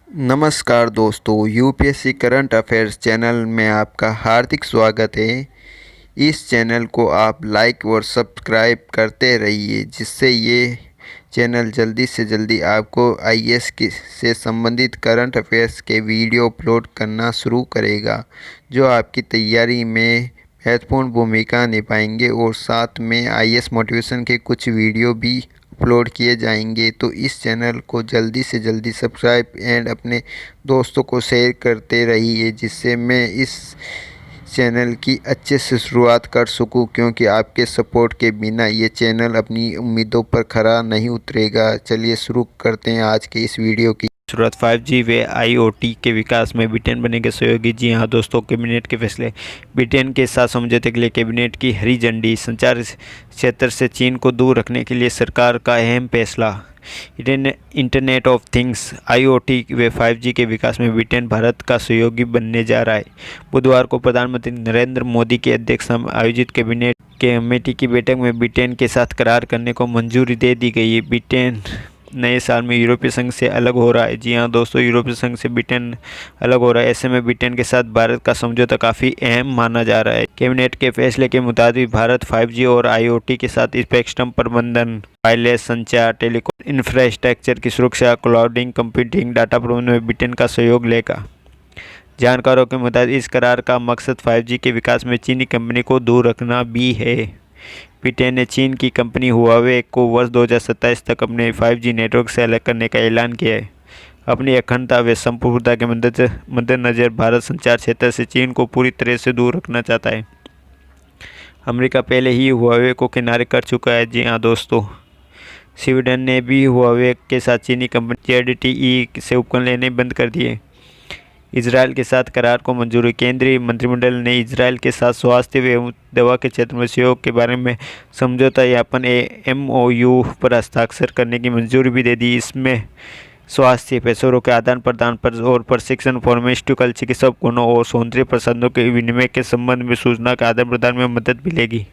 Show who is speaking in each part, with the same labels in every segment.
Speaker 1: नमस्कार दोस्तों, UPSC current affairs channel में आपका हार्दिक स्वागत है। इस चैनल को आप लाइक और सब्सक्राइब करते रहिए, जिससे ये चैनल जल्दी से जल्दी आपको आईएएस से संबंधित करंट अफेयर्स के वीडियो अपलोड करना शुरू करेगा, जो आपकी तैयारी में महत्वपूर्ण भूमिका निभाएंगे। और साथ में आईएएस मोटिवेशन के कुछ वीडियो भी अपलोड किए जाएंगे। तो इस चैनल को जल्दी से जल्दी सब्सक्राइब एंड अपने दोस्तों को शेयर करते रहिए, जिससे मैं इस चैनल की अच्छे से शुरुआत कर सकूं, क्योंकि आपके सपोर्ट के बिना ये चैनल अपनी उम्मीदों पर खरा नहीं उतरेगा। चलिए शुरू करते हैं आज के इस वीडियो की
Speaker 2: शुरुआत। 5G व IoT के विकास में ब्रिटेन बनेगा सहयोगी। जी हाँ दोस्तों, कैबिनेट के फैसले। ब्रिटेन के साथ समझौते के लिए कैबिनेट की हरी झंडी। संचार क्षेत्र से चीन को दूर रखने के लिए सरकार का अहम फैसला। इंटरनेट ऑफ थिंग्स IoT व 5G के विकास में ब्रिटेन भारत का सहयोगी बनने जा रहा है। बुधवार को प्रधानमंत्री नरेंद्र मोदी की अध्यक्षता में आयोजित कैबिनेट कमेटी की बैठक में ब्रिटेन के साथ करार करने को मंजूरी दे दी गई है। ब्रिटेन नए साल में यूरोपीय संघ से अलग हो रहा है। जी हाँ दोस्तों, यूरोपीय संघ से ब्रिटेन अलग हो रहा है। ऐसे में ब्रिटेन के साथ भारत का समझौता काफ़ी अहम माना जा रहा है। कैबिनेट के फैसले के मुताबिक भारत 5G और IoT के साथ स्पेक्ट्रम प्रबंधन, वायरलेस संचार, टेलीकॉम इंफ्रास्ट्रक्चर की सुरक्षा, क्लाउडिंग कंप्यूटिंग, डाटा प्रबंधन में ब्रिटेन का सहयोग लेगा। जानकारों के मुताबिक इस करार का मकसद 5G के विकास में चीनी कंपनी को दूर रखना भी है। ब्रिटेन ने चीन की कंपनी हुआवे को वर्ष 2027 तक अपने 5G नेटवर्क से अलग करने का ऐलान किया है। अपनी अखंडता व संपूर्णता के मद्देनजर भारत संचार क्षेत्र से चीन को पूरी तरह से दूर रखना चाहता है। अमेरिका पहले ही हुआवे को किनारे कर चुका है। जी हाँ दोस्तों, स्वीडन ने भी हुआवे के साथ चीनी कंपनी ZTE से उपकरण लेने बंद कर दिए। इजरायल के साथ करार को मंजूरी। केंद्रीय मंत्रिमंडल ने इजरायल के साथ स्वास्थ्य एवं दवा के क्षेत्र में सहयोग के बारे में समझौता ज्ञापन MOU पर हस्ताक्षर करने की मंजूरी भी दे दी। इसमें स्वास्थ्य पेशेवरों के आदान प्रदान पर और प्रशिक्षण, फार्मास्यूटिकल, चिकित्सा उपकरणों और सौंदर्य प्रसाधनों के विनिमय के संबंध में सूचना के आदान प्रदान में मदद मिलेगी।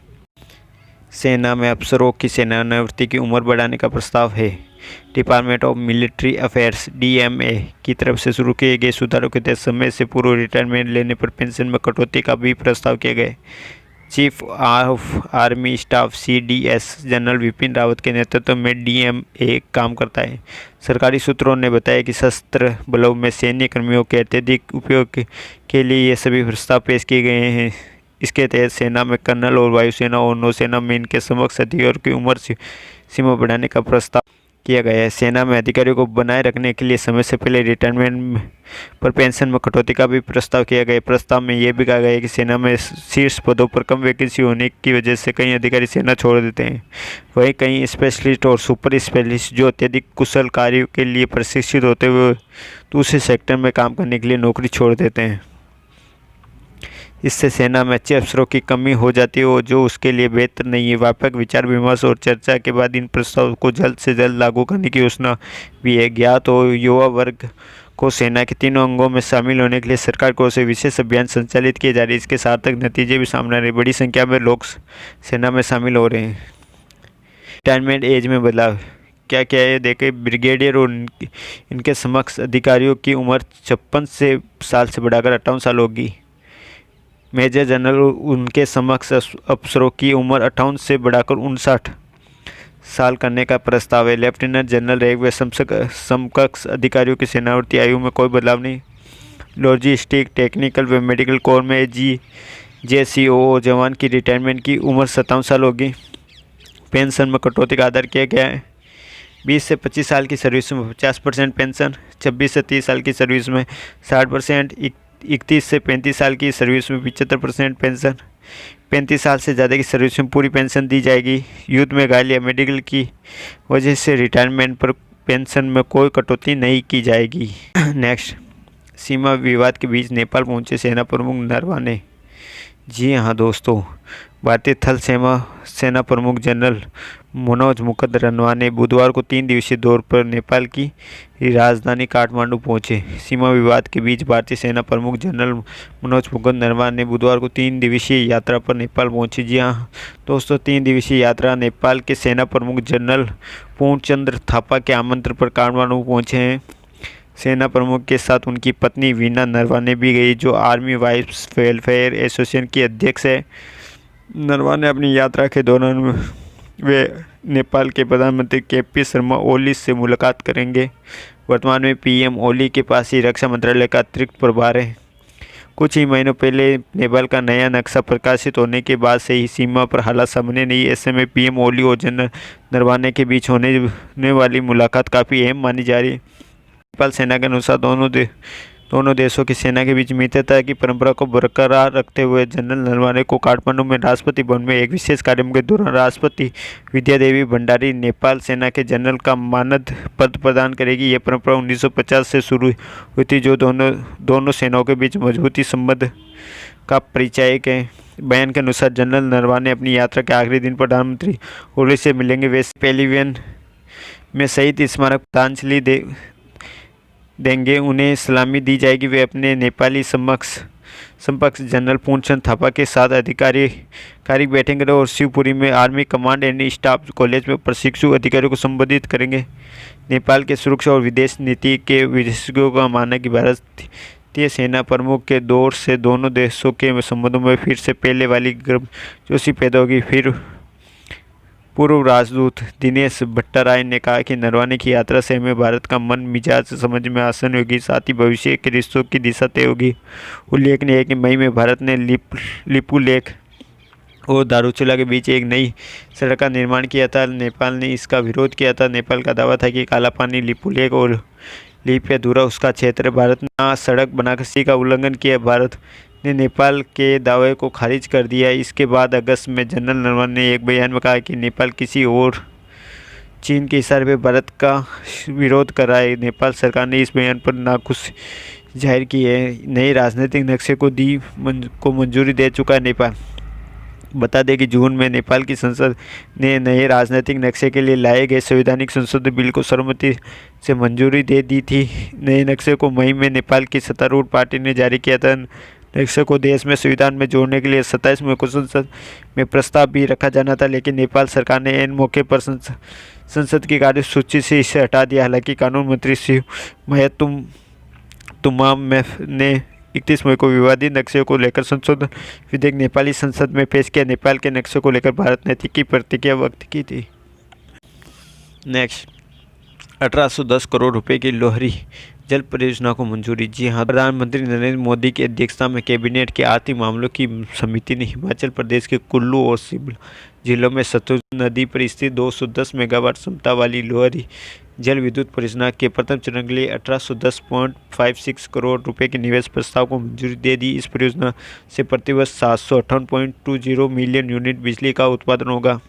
Speaker 2: सेना में अफसरों की सेवानिवृत्ति की उम्र बढ़ाने का प्रस्ताव है। Department of military affairs DMA की तरफ से शुरू किए गए सुधारों के तहत समय से पूर्व रिटायरमेंट लेने पर पेंशन में कटौती का भी प्रस्ताव किया गया। Chief of army staff CDS general Vipin Rawat के नेतृत्व में DMA काम करता है। सरकारी सूत्रों ने बताया कि सशस्त्र बलों में सैन्य कर्मियों के अत्यधिक उपयोग के लिए ये सभी प्रस्ताव पेश किए गए हैं। इसके तहत सेना में कर्नल और वायुसेना और नौसेना में इनके समकक्ष अधिकारियों की उम्र सीमा बढ़ाने का प्रस्ताव किया गया है। सेना में अधिकारियों को बनाए रखने के लिए समय से पहले रिटायरमेंट पर पेंशन में कटौती का भी प्रस्ताव किया गया है। प्रस्ताव में यह भी कहा गया है कि सेना में शीर्ष पदों पर कम वैकेंसी होने की वजह से कई अधिकारी सेना छोड़ देते हैं। वहीं कई स्पेशलिस्ट और सुपर स्पेशलिस्ट जो अत्यधिक कुशल कार्यों के लिए प्रशिक्षित होते हुए दूसरे सेक्टर में काम करने के लिए नौकरी छोड़ देते हैं। इससे सेना में अच्छे अफसरों की कमी हो जाती है, जो उसके लिए बेहतर नहीं है। व्यापक विचार विमर्श और चर्चा के बाद इन प्रस्तावों को जल्द से जल्द लागू करने की योजना भी है। ज्ञात हो युवा वर्ग को सेना के तीनों अंगों में शामिल होने के लिए सरकार की ओर से विशेष अभियान संचालित किए जा रहे हैं। इसके सार्थक नतीजे भी सामने आ रहे हैं। बड़ी संख्या में लोग सेना में शामिल हो रहे हैं। रिटायरमेंट एज में बदलाव क्या क्या है देखें। ब्रिगेडियर और इनके समकक्ष अधिकारियों की उम्र 56 साल से बढ़ाकर 58 साल होगी। मेजर जनरल उनके समकक्ष अफसरों की उम्र 58 से बढ़ाकर 59 साल करने का प्रस्ताव है। लेफ्टिनेंट जनरल रैंक व समकक्ष अधिकारियों की सेनानिवृत्ति आयु में कोई बदलाव नहीं। लॉजिस्टिक, टेक्निकल व मेडिकल कोर में JCOO जवान की रिटायरमेंट की उम्र 57 साल होगी। पेंशन में कटौती का आधार किया गया है। 20 से 25 साल की सर्विस में 50% पेंशन, 26 से 30 साल की सर्विस में 60%, 31 से 35 साल की सर्विस में 75% पेंशन, 35 साल से ज़्यादा की सर्विस में पूरी पेंशन दी जाएगी। युद्ध में घायल या मेडिकल की वजह से रिटायरमेंट पर पेंशन में कोई कटौती नहीं की जाएगी। नेक्स्ट, सीमा विवाद के बीच नेपाल पहुंचे सेना प्रमुख नरवणे। जी हाँ दोस्तों, भारतीय थल सेना प्रमुख जनरल मनोज मुकुंद नरवणे बुधवार को 3 दिवसीय दौरे पर नेपाल की राजधानी काठमांडू पहुंचे। सीमा विवाद के बीच भारतीय सेना प्रमुख जनरल मनोज मुकुंद नरवणे बुधवार को 3 दिवसीय यात्रा पर नेपाल पहुंचे। जी हाँ दोस्तों, 3 दिवसीय यात्रा नेपाल के सेना प्रमुख जनरल पूर्णचंद्र थापा के आमंत्रण पर काठमांडू पहुंचे हैं। सेना प्रमुख के साथ उनकी पत्नी वीना नरवाने भी गई, जो आर्मी वाइफ्स वेलफेयर एसोसिएशन की अध्यक्ष है। नरवाने अपनी यात्रा के दौरान वे नेपाल के प्रधानमंत्री केपी शर्मा ओली से मुलाकात करेंगे। वर्तमान में पीएम ओली के पास ही रक्षा मंत्रालय का अतिरिक्त प्रभार है। कुछ ही महीनों पहले नेपाल का नया नक्शा प्रकाशित होने के बाद से ही सीमा पर हालात सामान्य नहीं। ऐसे में पीएम ओली और जनरल नरवाने के बीच होने वाली मुलाकात काफ़ी अहम मानी जा रही है। नेपाल सेना के अनुसार दोनों देशों की सेना के बीच मित्रता की परंपरा को बरकरार रखते हुए जनरल नरवाने को काठमांडू में राष्ट्रपति भवन में एक विशेष कार्यक्रम के दौरान राष्ट्रपति विद्यादेवी भंडारी नेपाल सेना के जनरल का मानद पद प्रदान करेगी। यह परंपरा 1950 से शुरू हुई थी, जो दोनों सेनाओं के बीच मजबूती संबंध का परिचायक है। बयान के अनुसार जनरल नरवाने अपनी यात्रा के आखिरी दिन प्रधानमंत्री ओली से मिलेंगे। वे पेलिवियन में शहीद स्मारक श्रद्धांजलि देंगे, उन्हें सलामी दी जाएगी। वे अपने नेपाली समकक्ष जनरल पूर्णचंद थापा के साथ अधिकारिक बैठेंगे और शिवपुरी में army command and staff college में प्रशिक्षु अधिकारियों को संबोधित करेंगे। नेपाल के सुरक्षा और विदेश नीति के विशेषज्ञों का मानना है कि भारतीय सेना प्रमुख के दौर से दोनों देशों के संबंधों में फिर से पहले वाली गर्मजोशी पैदा होगी। फिर पूर्व राजदूत दिनेश भट्टाराय ने कहा कि नरवाने की यात्रा से हमें भारत का मन मिजाज समझ में आसानी होगी, साथ ही भविष्य के रिश्तों की दिशा तय होगी। उल्लेखनीय है कि मई में भारत ने लिपू लेक और दारूचूला के बीच एक नई सड़क का निर्माण किया था। नेपाल ने इसका विरोध किया था। नेपाल का दावा था कि काला पानी, लिपू लेक और लिपियाधुरा उसका क्षेत्र। भारत ने सड़क बनाकर इसी का उल्लंघन किया। भारत ने नेपाल के दावे को खारिज कर दिया। इसके बाद अगस्त में जनरल नरवाने ने एक बयान में कहा कि नेपाल किसी और चीन के इशारे पर भारत का विरोध कर रहा है। नेपाल सरकार ने इस बयान पर नाखुशी जाहिर की है। नए राजनीतिक नक्शे को मंजूरी दे चुका है नेपाल। बता दें कि जून में नेपाल की संसद ने नए राजनीतिक नक्शे के लिए लाए गए संवैधानिक संशोधन बिल को सर्वसम्मति से मंजूरी दे दी थी। नए नक्शे को मई में नेपाल की सत्तारूढ़ पार्टी ने जारी किया था। नक्शे को देश में संविधान में जोड़ने के लिए 27 मई को संसद में प्रस्ताव भी रखा जाना था, लेकिन नेपाल सरकार ने इन मौके पर संसद की कार्यसूची से इसे हटा दिया। हालांकि कानून मंत्री शिव महत तुम्माम ने 31 मई को विवादित नक्शे को लेकर संशोधन विधेयक नेपाली संसद में पेश किया। नेपाल के नक्शे को लेकर भारत ने तीखी प्रतिक्रिया व्यक्त की थी। नेक्स्ट, 1810 करोड़ रुपए की लोहरी जल परियोजना को मंजूरी। जी हां, प्रधानमंत्री नरेंद्र मोदी की अध्यक्षता में कैबिनेट के आर्थिक मामलों की समिति ने हिमाचल प्रदेश के कुल्लू और शिमला जिलों में सतलुज नदी पर स्थित 210 मेगावाट क्षमता वाली लोहरी जल विद्युत परियोजना के प्रथम चरण के लिए 1810.56 करोड़ रुपए के निवेश प्रस्ताव को मंजूरी दे दी। इस परियोजना से प्रतिवर्ष 758.20 मिलियन यूनिट बिजली का उत्पादन होगा।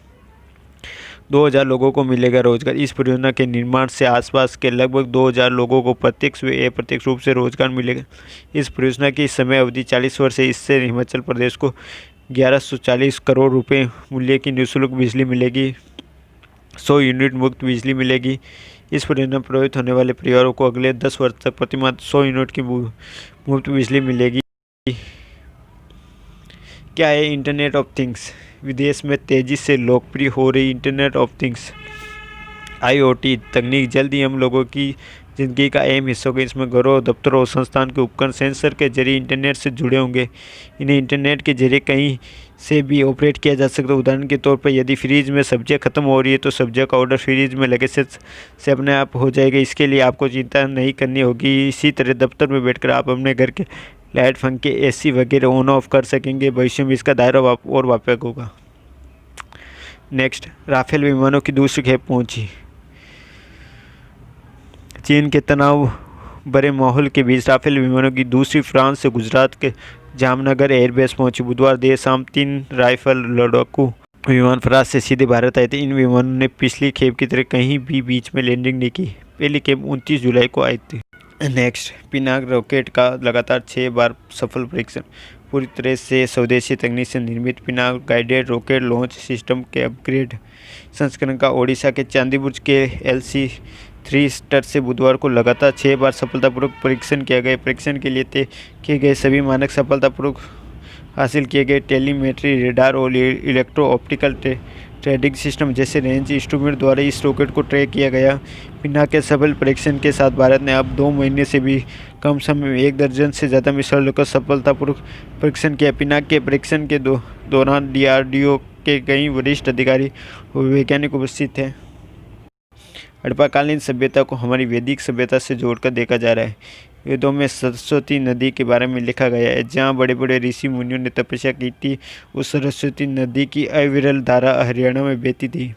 Speaker 2: 2000 लोगों को मिलेगा रोजगार। इस परियोजना के निर्माण से आसपास के लगभग 2000 लोगों को प्रत्यक्ष व अप्रत्यक्ष रूप से रोजगार मिलेगा। इस परियोजना की समय अवधि 40 वर्ष है। इससे हिमाचल प्रदेश को 1140 करोड़ रुपए मूल्य की निःशुल्क बिजली मिलेगी। 100 यूनिट मुफ्त बिजली मिलेगी। इस परियोजना प्रभावित होने वाले परिवारों को अगले 10 वर्ष तक प्रतिमाह 100 यूनिट की मुफ्त बिजली मिलेगी। क्या है इंटरनेट ऑफ थिंग्स? विदेश में तेजी से लोकप्रिय हो रही इंटरनेट ऑफ थिंग्स IoT तकनीक जल्द ही हम लोगों की ज़िंदगी का अहम हिस्सा होगी। इसमें घरों, दफ्तरों और संस्थान के उपकरण सेंसर के जरिए इंटरनेट से जुड़े होंगे। इन्हें इंटरनेट के जरिए कहीं से भी ऑपरेट किया जा सकता है। उदाहरण के तौर पर यदि फ्रिज में सब्जियां खत्म हो रही है तो सब्जियों का ऑर्डर फ्रिज में लगे से अपने आप हो जाएगा। इसके लिए आपको चिंता नहीं करनी होगी। इसी तरह दफ्तर में बैठकर आप अपने घर के लाइट, पंखे, AC वगैरह ऑन ऑफ कर सकेंगे। भविष्य में इसका दायरा और व्यापक होगा। नेक्स्ट, राफेल विमानों की दूसरी खेप पहुंची। चीन के तनाव भरे माहौल के बीच राफेल विमानों की दूसरी फ्रांस से गुजरात के जामनगर एयरबेस पहुंची। बुधवार देर शाम 3 राइफल लड़ाकू विमान फ्रांस से सीधे भारत आए थे। इन विमानों ने पिछली खेप की तरह कहीं भी बीच में लैंडिंग नहीं की। पहली खेप 29 जुलाई को आई थी। नेक्स्ट, पिनाक रॉकेट का लगातार 6 बार सफल परीक्षण। पूरी तरह से स्वदेशी तकनीक से निर्मित Pinaka guided rocket launch system के अपग्रेड संस्करण का ओडिशा के चांदीपुर के LC-3 तट से बुधवार को लगातार 6 बार सफलतापूर्वक परीक्षण किया गया। परीक्षण के लिए तय किए गए सभी मानक सफलतापूर्वक हासिल किए गए। टेलीमेट्री, रेडार और इलेक्ट्रो ऑप्टिकल ट्रैकिंग सिस्टम जैसे रेंज इंस्ट्रूमेंट द्वारा इस रॉकेट को ट्रैक किया गया। पिनाक के सफल परीक्षण के साथ भारत ने अब 2 महीने से भी कम समय में 1 दर्जन से ज़्यादा मिसाइलों का सफलतापूर्वक परीक्षण किया। पिनाक के परीक्षण के दौरान DRDO के कई वरिष्ठ अधिकारी और वैज्ञानिक उपस्थित थे। हड़प्पाकालीन सभ्यता को हमारी वैदिक सभ्यता से जोड़कर देखा जा रहा है। वेदों में सरस्वती नदी के बारे में लिखा गया है। जहाँ बड़े बड़े ऋषि मुनियों ने तपस्या की थी, उस सरस्वती नदी की अविरल धारा हरियाणा में बहती थी।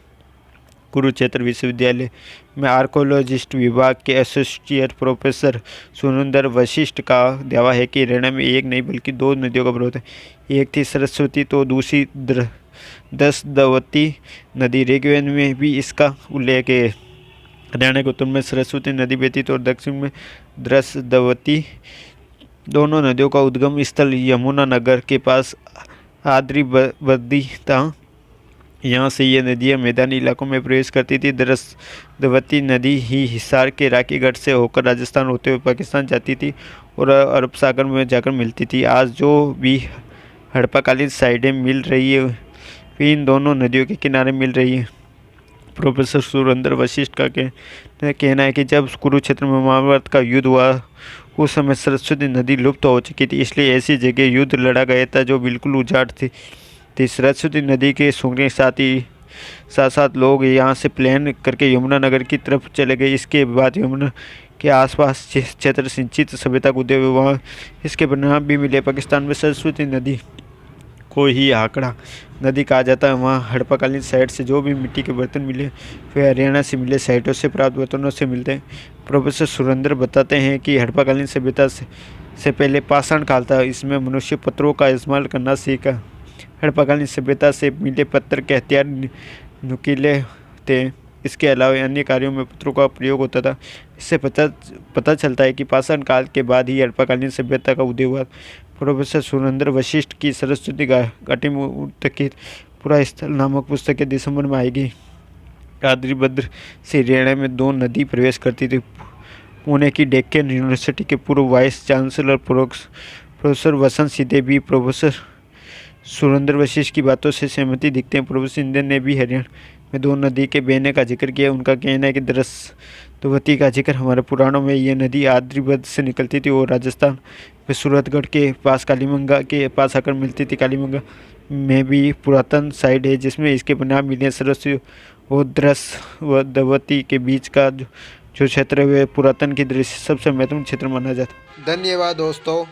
Speaker 2: कुरुक्षेत्र विश्वविद्यालय में आर्कोलॉजिस्ट विभाग के एसोसिएट प्रोफेसर सुरेंद्र वशिष्ठ का दावा है कि हरियाणा में एक नहीं बल्कि 2 नदियों का विरोध है। एक थी सरस्वती तो दूसरी दसदवती नदी। ऋग्वेद में भी इसका उल्लेख है। हरियाणा के उत्तर में सरस्वती नदी बहती और दक्षिण में दसदवती। दोनों नदियों का उद्गम स्थल यमुनानगर के पास आद्रिबद्दी था। यहाँ से ये नदियाँ मैदानी इलाकों में प्रवेश करती थी। दसदवती नदी ही हिसार के राकीगढ़ से होकर राजस्थान होते हुए पाकिस्तान जाती थी और अरब सागर में जाकर मिलती थी। आज जो भी हड़प्पाकालीन साइटें मिल रही है, इन दोनों नदियों के किनारे मिल रही है। प्रोफेसर सुरेंद्र वशिष्ठ का कहना है कि जब कुरुक्षेत्र में महाभारत का युद्ध हुआ, उस समय सरस्वती नदी लुप्त हो चुकी थी, इसलिए ऐसी जगह युद्ध लड़ा गया था जो बिल्कुल उजाड़ थी। सरस्वती नदी के सूखने के साथ साथ लोग यहाँ से प्लान करके यमुनानगर की तरफ चले गए। इसके बाद यमुना के आसपास क्षेत्र सिंचित सभ्यता को उदय हुए, वहाँ इसके परिणाम भी मिले। पाकिस्तान में सरस्वती नदी को ही आंकड़ा नदी कहा जाता है। वहाँ हड़प्पाकालीन साइट से जो भी मिट्टी के बर्तन मिले वे हरियाणा से मिले साइटों से प्राप्त बर्तनों से मिलते हैं। प्रोफेसर सुरेंद्र बताते हैं कि हड़प्पाकालीन सभ्यता से पहले पाषाण काल था। इसमें मनुष्य पत्थरों का इस्तेमाल करना सीखा। हड़प्पाकालीन सभ्यता से मिले पत्थर के हथियार नुकीले थे। इसके अलावा अन्य कार्यों में पत्थरों का प्रयोग होता था। इससे पता चलता है कि पाषाण काल के बाद ही हड़प्पाकालीन सभ्यता का उदय हुआ। प्रोफेसर सुरेंद्र वशिष्ठ की सरस्वती घाटी में उत्कीर्त पूरा स्थल नामक पुस्तक दिसंबर में आएगी। आद्रिभद्र से हरियाणा में 2 नदी प्रवेश करती थी। पुणे की डेक्कन यूनिवर्सिटी के पूर्व वाइस चांसलर प्रोफेसर वसंत सिद्धे भी प्रोफेसर सुरेंद्र वशिष्ठ की बातों से सहमति दिखते हैं। प्रोफेसर सिद्धे ने भी हरियाणा में 2 नदी के बहने का जिक्र किया। उनका कहना है कि दसदवती का जिक्र हमारे पुराणों में ये नदी आद्रिभद्र से निकलती थी और राजस्थान में सूरतगढ़ के पास कालीमंगा के पास आकर मिलती थी। कालीमंगा में भी पुरातन साइट है जिसमें इसके परिणाम मिले। सरस्वती और दसदवती के बीच का जो क्षेत्र है पुरातन की दृष्टि सबसे महत्वपूर्ण क्षेत्र माना जाता है।
Speaker 1: धन्यवाद दोस्तों।